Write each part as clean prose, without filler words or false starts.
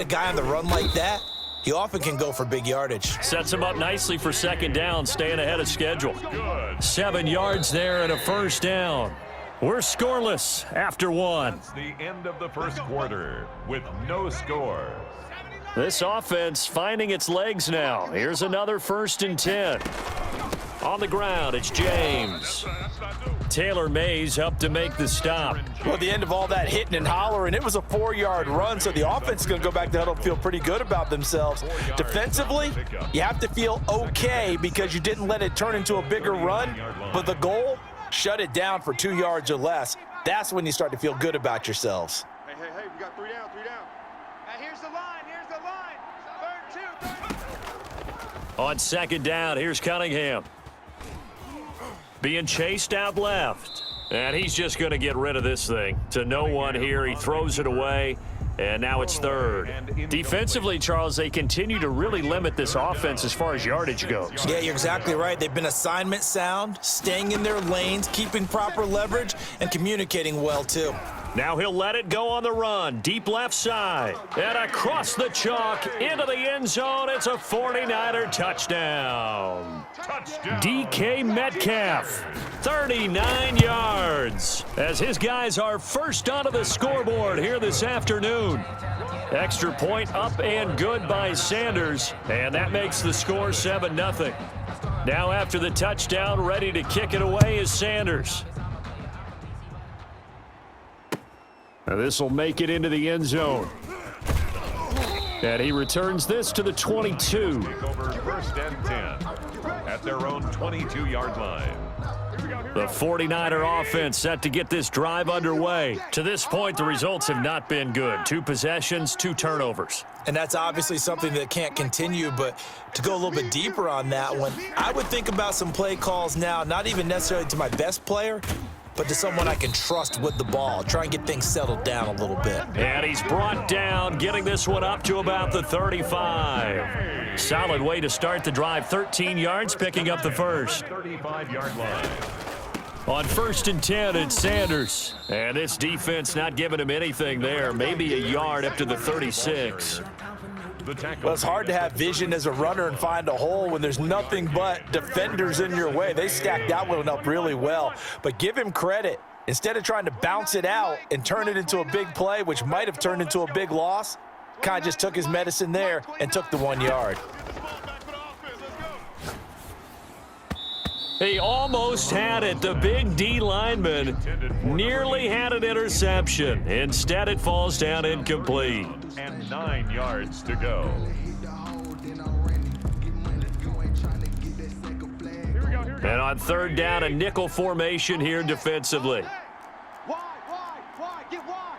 A guy on the run like that, he often can go for big yardage. Sets him up nicely for second down, staying ahead of schedule. 7 yards there and a first down. We're scoreless after one. That's the end of the first quarter with no score. This offense finding its legs now. Here's another 1st and 10. On the ground, it's James. Taylor Mays up to make the stop. Well, at the end of all that hitting and hollering, it was a 4-yard run, so the offense is going to go back to huddle and feel pretty good about themselves. Defensively, you have to feel okay because you didn't let it turn into a bigger run, but the goal, shut it down for 2 yards or less. That's when you start to feel good about yourselves. Hey, we got 3 down. Here's the line. 3rd, 2. On second down, here's Cunningham. Being chased out left. And he's just going to get rid of this thing. To no one here. He throws it away. And now it's 3rd. Defensively, Charles, they continue to really limit this offense as far as yardage goes. Yeah, you're exactly right. They've been assignment sound, staying in their lanes, keeping proper leverage, and communicating well, too. Now he'll let it go on the run. Deep left side. And across the chalk into the end zone. It's a 49er touchdown. DK Metcalf, 39 yards. As his guys are first onto the scoreboard here this afternoon. Extra point up and good by Sanders. And that makes the score 7-0. Now after the touchdown, ready to kick it away is Sanders. Now this will make it into the end zone. And he returns this to the 22. Take over 1st and 10 at their own 22-yard line. The 49er offense set to get this drive underway. To this point, the results have not been good. 2 possessions, 2 turnovers. And that's obviously something that can't continue, but to go a little bit deeper on that one, I would think about some play calls now, not even necessarily to my best player, but to someone I can trust with the ball. Try and get things settled down a little bit. And he's brought down, getting this one up to about the 35. Solid way to start the drive. 13 yards, picking up the first. 35-yard line. On 1st and 10, it's Sanders. And this defense not giving him anything there. Maybe a yard up to the 36. Well, it's hard to have vision as a runner and find a hole when there's nothing but defenders in your way. They stacked that one up really well. But give him credit. Instead of trying to bounce it out and turn it into a big play, which might have turned into a big loss, kind of just took his medicine there and took the 1 yard. He almost had it. The big D lineman nearly had an interception. Instead, it falls down incomplete. And 9 yards to go. And on 3rd down, a nickel formation here defensively. Wide, get wide.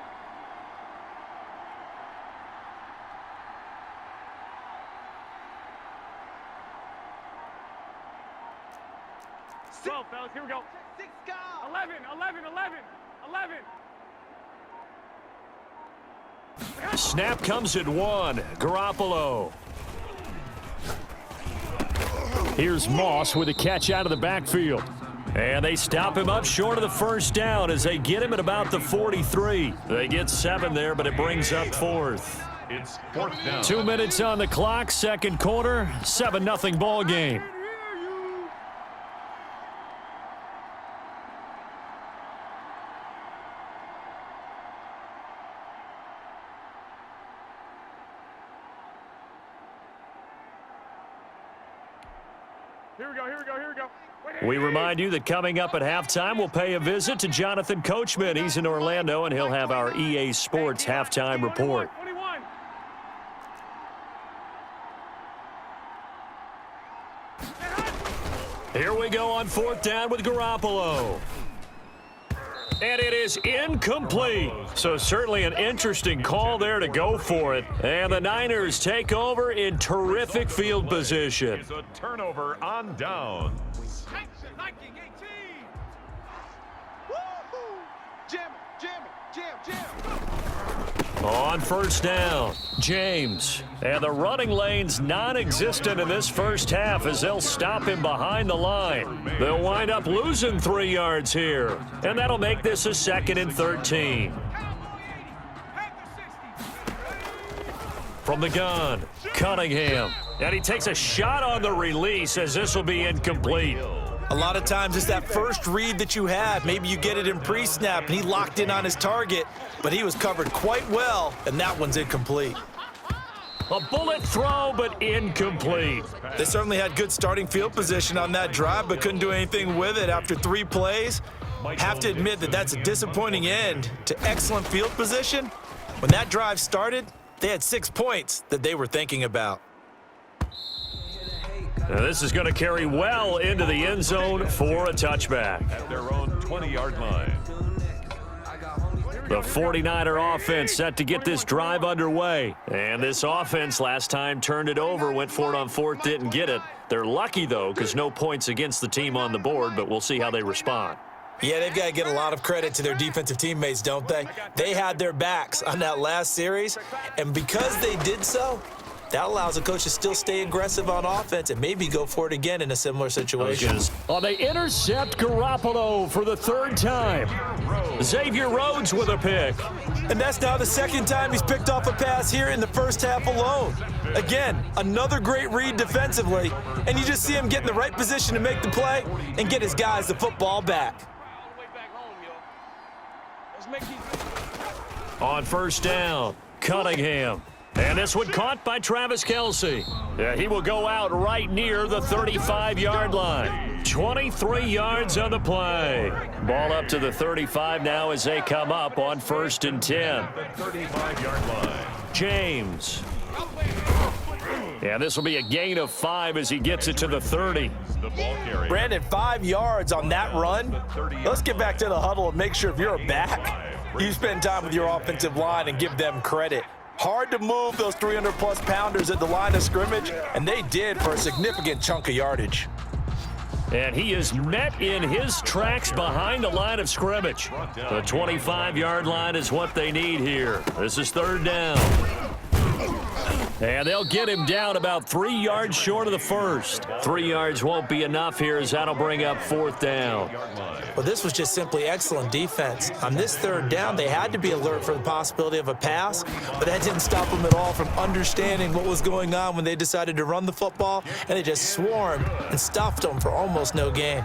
Well, fellas, here we go. 11. Snap comes at 1. Garoppolo. Here's Moss with a catch out of the backfield. And they stop him up short of the first down as they get him at about the 43. They get 7 there, but it brings up 4th. It's 4th down. 2 minutes on the clock, second quarter, 7-0 ball game. Here we go. We remind you that coming up at halftime, we'll pay a visit to Jonathan Coachman. He's in Orlando, and he'll have our EA Sports halftime report. 21. Here we go on 4th down with Garoppolo. And it is incomplete. So certainly an interesting call there to go for it. And the Niners take over in terrific field position. It's a turnover on down. On 1st down, James. And the running lane's non-existent in this first half as they'll stop him behind the line. They'll wind up losing 3 yards here. And that'll make this a 2nd and 13. From the gun, Cunningham. And he takes a shot on the release as this will be incomplete. A lot of times it's that first read that you have. Maybe you get it in pre-snap, and he locked in on his target, but he was covered quite well, and that one's incomplete. A bullet throw, but incomplete. They certainly had good starting field position on that drive, but couldn't do anything with it after 3 plays. Have to admit that that's a disappointing end to excellent field position. When that drive started, they had 6 points that they were thinking about. Now this is going to carry well into the end zone for a touchback. At their own 20-yard line. The 49er offense set to get this drive underway. And this offense last time turned it over, went for it on 4th, didn't get it. They're lucky, though, because no points against the team on the board, but we'll see how they respond. Yeah, they've got to get a lot of credit to their defensive teammates, don't they? They had their backs on that last series, and because they did so, that allows the coach to still stay aggressive on offense and maybe go for it again in a similar situation. Oh, they intercept Garoppolo for the 3rd time. Xavier Rhodes with a pick. And that's now the 2nd time he's picked off a pass here in the first half alone. Again, another great read defensively, and you just see him get in the right position to make the play and get his guys the football back. On 1st down, Cunningham. And this one caught by Travis Kelce. Yeah, he will go out right near the 35-yard line. 23 yards on the play. Ball up to the 35 now as they come up on 1st and 10. 35-yard line. James. And this will be a gain of 5 as he gets it to the 30. The ball carrier. Brandon, 5 yards on that run. Let's get back to the huddle and make sure if you're a back, you spend time with your offensive line and give them credit. Hard to move those 300-plus pounders at the line of scrimmage, and they did for a significant chunk of yardage. And he is met in his tracks behind the line of scrimmage. The 25-yard line is what they need here. This is 3rd down. And they'll get him down about 3 yards short of the 1st. 3 yards won't be enough here as that'll bring up 4th down. Well, this was just simply excellent defense. On this 3rd down, they had to be alert for the possibility of a pass, but that didn't stop them at all from understanding what was going on when they decided to run the football, and they just swarmed and stuffed them for almost no gain.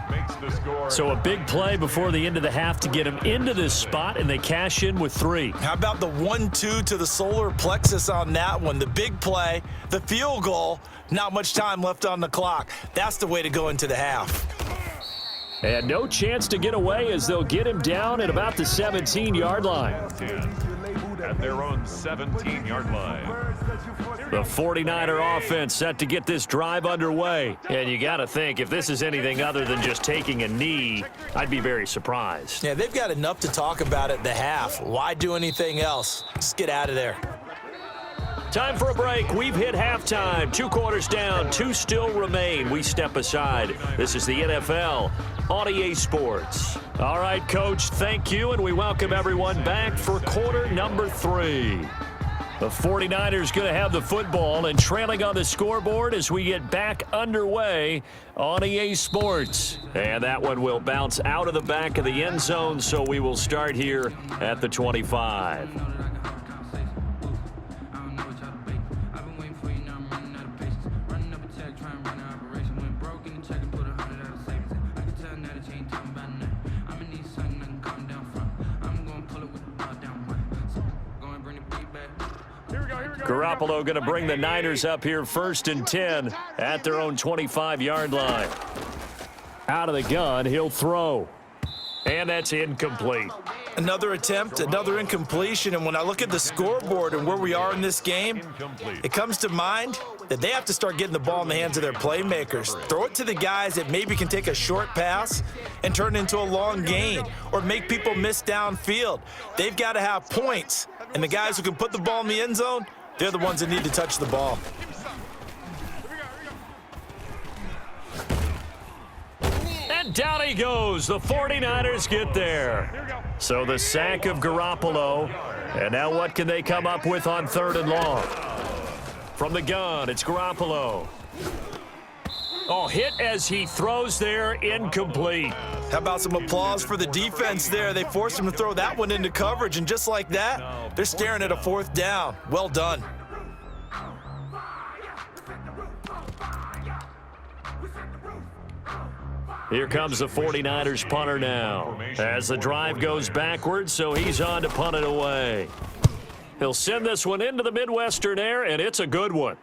So a big play before the end of the half to get him into this spot, and they cash in with 3. How about the 1-2 to the solar plexus on that one? The big play, the field goal, not much time left on the clock. That's the way to go into the half. And no chance to get away as they'll get him down at about the 17-yard line. At their own 17-yard line. The 49er offense set to get this drive underway. And you got to think, if this is anything other than just taking a knee, I'd be very surprised. Yeah, they've got enough to talk about at the half. Why do anything else? Just get out of there. Time for a break. We've hit halftime. 2 quarters down, 2 still remain. We step aside. This is the NFL on EA Sports. All right, Coach, thank you, and we welcome everyone back for quarter number 3. The 49ers going to have the football and trailing on the scoreboard as we get back underway on EA Sports. And that one will bounce out of the back of the end zone, so we will start here at the 25. Garoppolo going to bring the Niners up here 1st and 10 at their own 25-yard line. Out of the gun, he'll throw. And that's incomplete. Another attempt, another incompletion, and when I look at the scoreboard and where we are in this game, it comes to mind that they have to start getting the ball in the hands of their playmakers. Throw it to the guys that maybe can take a short pass and turn it into a long gain or make people miss downfield. They've got to have points, and the guys who can put the ball in the end zone, they're the ones that need to touch the ball. And down he goes. The 49ers get there. So the sack of Garoppolo. And now what can they come up with on 3rd and long? From the gun, it's Garoppolo. Oh, hit as he throws there, incomplete. How about some applause for the defense there? They forced him to throw that one into coverage, and just like that, they're staring at a 4th down. Well done. Here comes the 49ers punter now. As the drive goes backwards, so he's on to punt it away. He'll send this one into the Midwestern air, and it's a good one.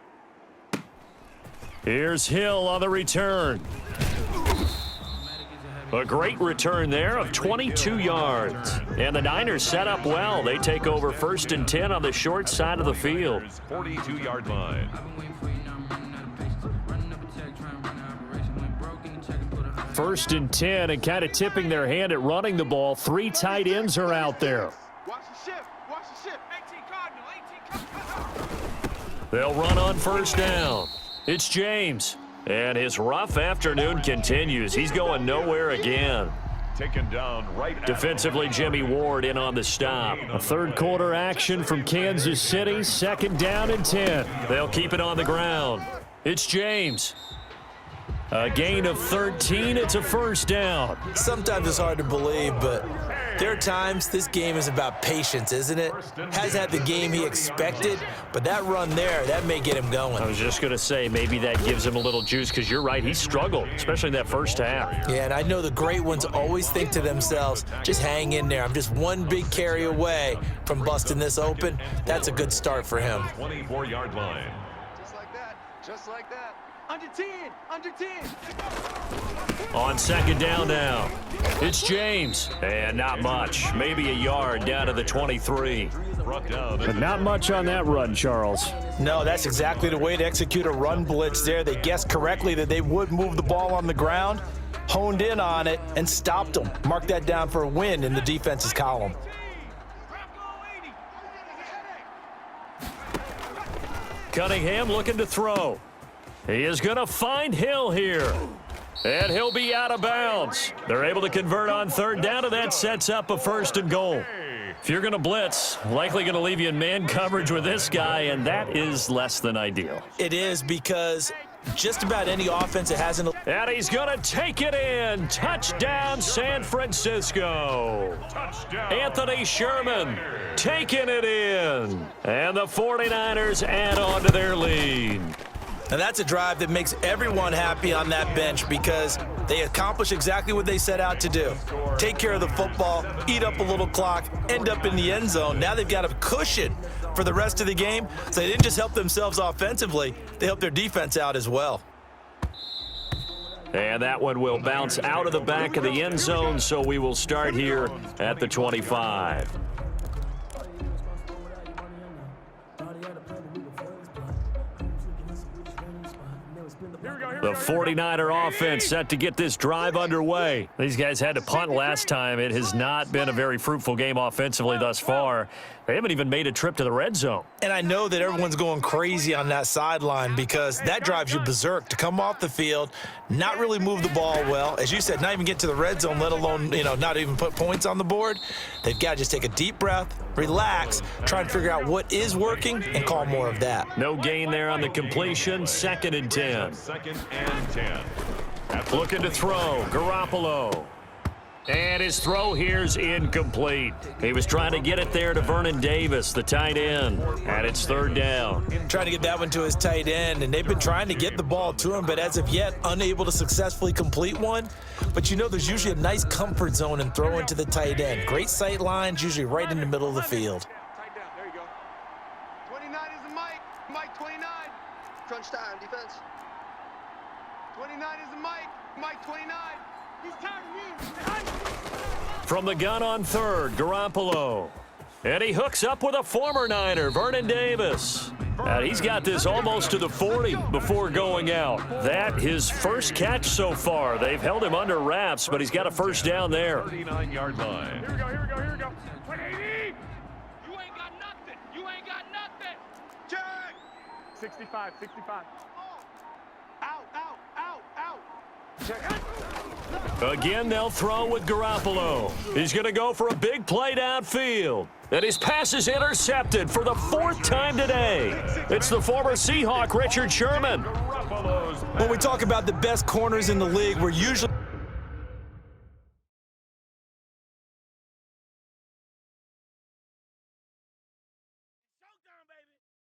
Here's Hill on the return. A great return there of 22 yards. And the Niners set up well. They take over 1st and 10 on the short side of the field. 42-yard line. First and 10, and kind of tipping their hand at running the ball. 3 tight ends are out there. Watch the shift. Watch the shift. 18 Cardinal. 18 Cardinal. They'll run on 1st down. It's James. And his rough afternoon continues. He's going nowhere again. Taken down right now. Defensively, Jimmy Ward in on the stop. A third quarter action from Kansas City. 2nd down and 10. They'll keep it on the ground. It's James. A gain of 13. It's a 1st down. Sometimes it's hard to believe, but there are times this game is about patience, isn't it? Has had the game he expected, but that run there, that may get him going. I was just going to say, maybe that gives him a little juice, because you're right, he struggled, especially in that first half. Yeah, and I know the great ones always think to themselves, just hang in there. I'm just one big carry away from busting this open. That's a good start for him. 24-yard line. Just like that. Just like that. Under 10. Under 10. On 2nd down now, it's James. And not much. Maybe a yard down to the 23. Brought down. But not much on that run, Charles. No, that's exactly the way to execute a run blitz there. They guessed correctly that they would move the ball on the ground, honed in on it, and stopped them. Mark that down for a win in the defense's column. Cunningham looking to throw. He is going to find Hill here. And he'll be out of bounds. They're able to convert on 3rd down, and that sets up a 1st and goal. If you're going to blitz, likely going to leave you in man coverage with this guy, and that is less than ideal. It is, because just about any offense that hasn't... And he's going to take it in. Touchdown, San Francisco. Touchdown. Anthony Sherman taking it in. And the 49ers add on to their lead. And that's a drive that makes everyone happy on that bench, because they accomplish exactly what they set out to do. Take care of the football, eat up a little clock, end up in the end zone. Now they've got a cushion for the rest of the game. So they didn't just help themselves offensively, they helped their defense out as well. And that one will bounce out of the back of the end zone, so we will start here at the 25. The 49er offense set to get this drive underway. These guys had to punt last time. It has not been a very fruitful game offensively thus far. They haven't even made a trip to the red zone. And I know that everyone's going crazy on that sideline, because that drives you berserk to come off the field, not really move the ball well. As you said, not even get to the red zone, let alone, not even put points on the board. They've got to just take a deep breath, relax, try and figure out what is working, and call more of that. No gain there on the completion. 2nd and 10. 2nd and 10. Looking to throw, Garoppolo. And his throw here's incomplete. He was trying to get it there to Vernon Davis, the tight end. And it's 3rd down. Trying to get that one to his tight end, and they've been trying to get the ball to him, but as of yet, unable to successfully complete one. But there's usually a nice comfort zone in throwing to the tight end. Great sight lines, usually right in the middle of the field. Tight down. There you go. 29 is the Mike. Mike 29. Crunch time, defense. 29 is the Mike. Mike 29. He's tired of you. From the gun on 3rd, Garoppolo. And he hooks up with a former Niner, Vernon Davis. And he's got this almost to the 40 before going out. That his first catch so far. They've held him under wraps, but he's got a 1st down there. 39-yard line. Here we go, here we go, here we go. 180. You ain't got nothing. You ain't got nothing. Check. 65, 65. Out, out, out, out. Again, they'll throw with Garoppolo. He's going to go for a big play downfield. And his pass is intercepted for the 4th time today. It's the former Seahawk, Richard Sherman. When we talk about the best corners in the league, we're usually